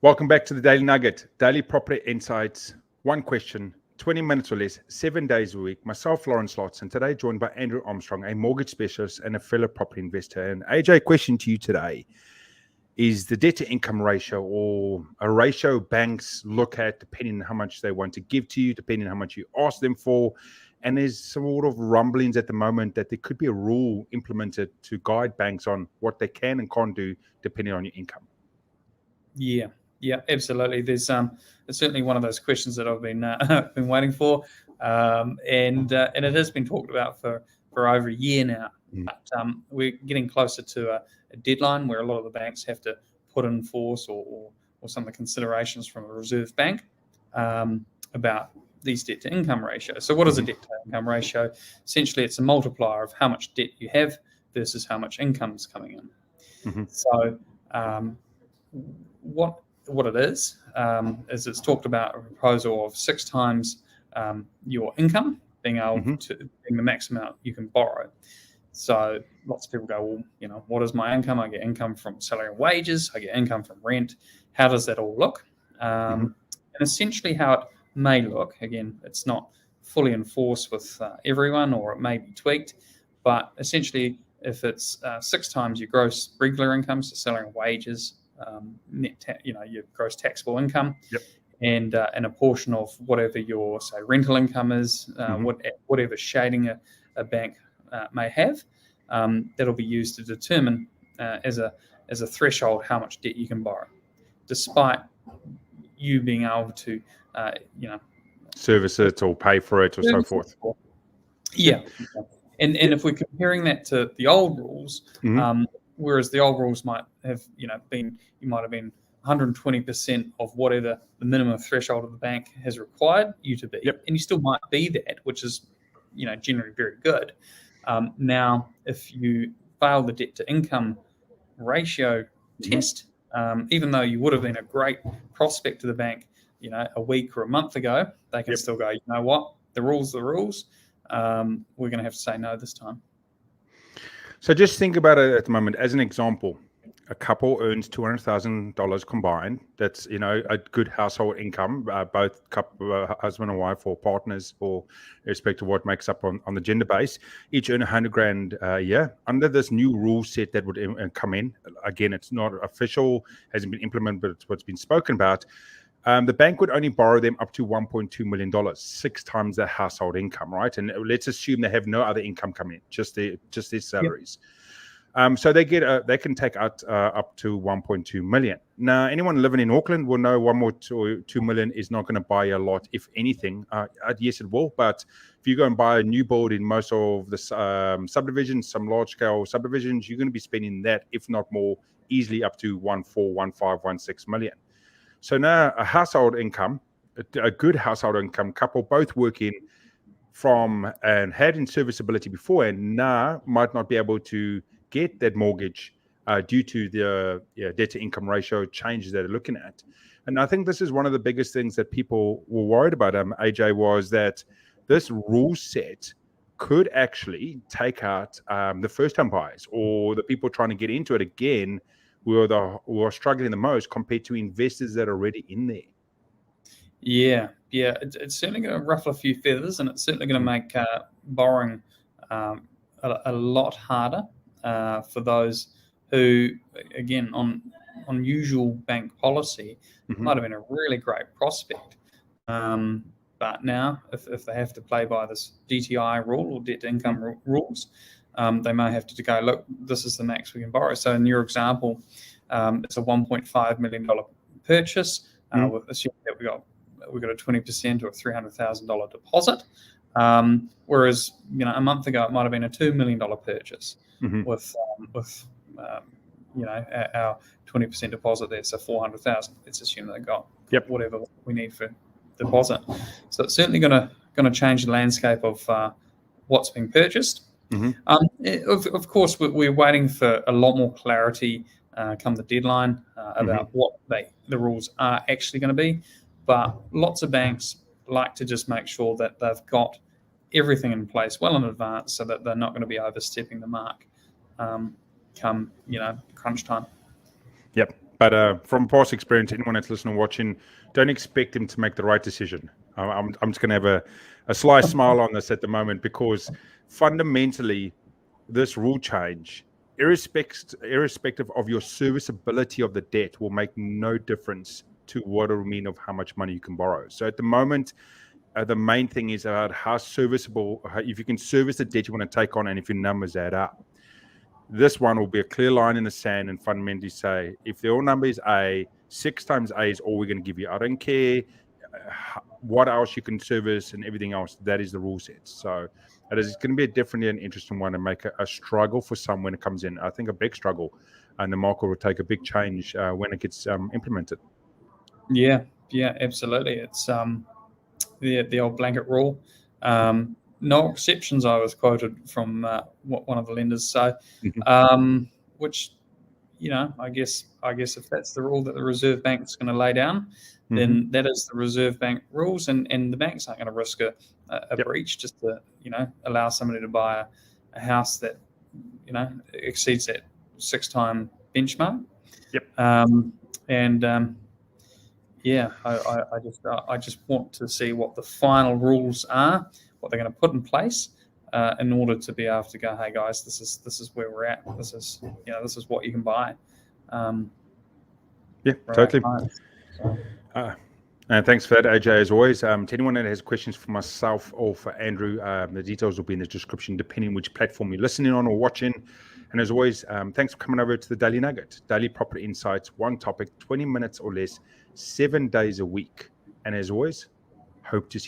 Welcome back to the Daily Nugget, Daily Property Insights. One question, 20 minutes or less, 7 days a week. Myself, Lawrence Lotze, and today joined by Andrew Armstrong, a mortgage specialist and a fellow property investor. And AJ, question to you today is the debt to income ratio, or a ratio banks look at depending on how much they want to give to you, depending on how much you ask them for. And there's sort of rumblings at the moment that there could be a rule implemented to guide banks on what they can and can't do depending on your income. Yeah, absolutely. There's it's certainly one of those questions that I've been waiting for, and it has been talked about for over a year now. But we're getting closer to a deadline where a lot of the banks have to put in force or some of the considerations from a Reserve Bank about these debt to income ratios. So what is a debt to income ratio? Essentially, it's a multiplier of how much debt you have versus how much income is coming in. So what it is it's talked about a proposal of 6 times your income being able to being the maximum amount you can borrow. So lots of people go, well, what is my income? I get income from salary and wages. I get income from rent. How does that all look? And essentially how it may look, again, it's not fully enforced with everyone, or it may be tweaked, but essentially if it's 6 times your gross regular income, so salary and wages, your gross taxable income, and a portion of whatever your, say, rental income is, whatever shading a bank may have, that'll be used to determine as a threshold how much debt you can borrow, despite you being able to, service it or pay for it or so forth. Yeah. And if we're comparing that to the old rules, whereas the old rules might have, been 120% of whatever the minimum threshold of the bank has required you to be, and you still might be that, which is, generally very good. Now, if you fail the debt to income ratio test, even though you would have been a great prospect to the bank, a week or a month ago, they can still go, you know what, the rules, we're going to have to say no this time. So just think about it at the moment. As an example, a couple earns $200,000 combined. That's, a good household income, both couple, husband and wife or partners, or irrespective of what makes up on the gender base, each earn $100,000 a year. Under this new rule set that would come in, again, it's not official, hasn't been implemented, but it's what's been spoken about. The bank would only borrow them up to $1.2 million, 6 times their household income, right? And let's assume they have no other income coming in, just their salaries. So they can take out up to 1.2 million. Now, anyone living in Auckland will know 2 million is not going to buy a lot, if anything. Yes, it will. But if you go and buy a new build in most of the subdivisions, some large scale subdivisions, you're going to be spending that, if not more, easily up to 1.4, 1.5, 1.6 million. So now a household income, a good household income couple, both working from and had in serviceability before, and now might not be able to get that mortgage due to the debt to income ratio changes that they're looking at. And I think this is one of the biggest things that people were worried about, AJ, was that this rule set could actually take out the first-time buyers or the people trying to get into it again, who are struggling the most compared to investors that are already in there. Yeah, it's certainly going to ruffle a few feathers, and it's certainly going to make borrowing a lot harder for those who, again, on usual bank policy, might have been a really great prospect. But now, if they have to play by this DTI rule or debt to income rules, they may have to go, look, this is the max we can borrow. So in your example, it's a $1.5 million purchase. Assuming that we got a 20% or a $300,000 deposit. Whereas, a month ago, it might have been a $2 million purchase with our 20% deposit there, so $400,000. Let's assume they got whatever we need for deposit. So it's certainly going to change the landscape of what's being purchased. Of course, we're waiting for a lot more clarity come the deadline about what the rules are actually going to be. But lots of banks like to just make sure that they've got everything in place well in advance, so that they're not going to be overstepping the mark come crunch time. Yep. But from past experience, anyone that's listening or watching, don't expect him to make the right decision. I'm just going to have a sly smile on this at the moment, because fundamentally, this rule change, irrespective of your serviceability of the debt, will make no difference to what it will mean of how much money you can borrow. So at the moment, the main thing is about how serviceable, if you can service the debt you want to take on, and if your numbers add up. This one will be a clear line in the sand and fundamentally say, if your number is A, 6 times A is all we're going to give you. I don't care what else you can service and everything else. That is the rule set. So it's going to be a definitely an interesting one, and make a struggle for some when it comes in. I think a big struggle, and the market will take a big change when it gets implemented. Yeah, absolutely. It's the old blanket rule. No exceptions, I was quoted from one of the lenders. So, which, I guess if that's the rule that the Reserve Bank's going to lay down, then that is the Reserve Bank rules, and the banks aren't going to risk a breach just to allow somebody to buy a house that exceeds that 6-time benchmark. I just want to see what the final rules are, what they're going to put in place in order to be able to go, hey guys, this is where we're at. This is what you can buy. Totally. And thanks for that, AJ, as always. To anyone that has questions for myself or for Andrew, the details will be in the description, depending which platform you're listening on or watching. And as always, thanks for coming over to the Daily Nugget. Daily property insights, one topic, 20 minutes or less, 7 days a week. And as always, hope to see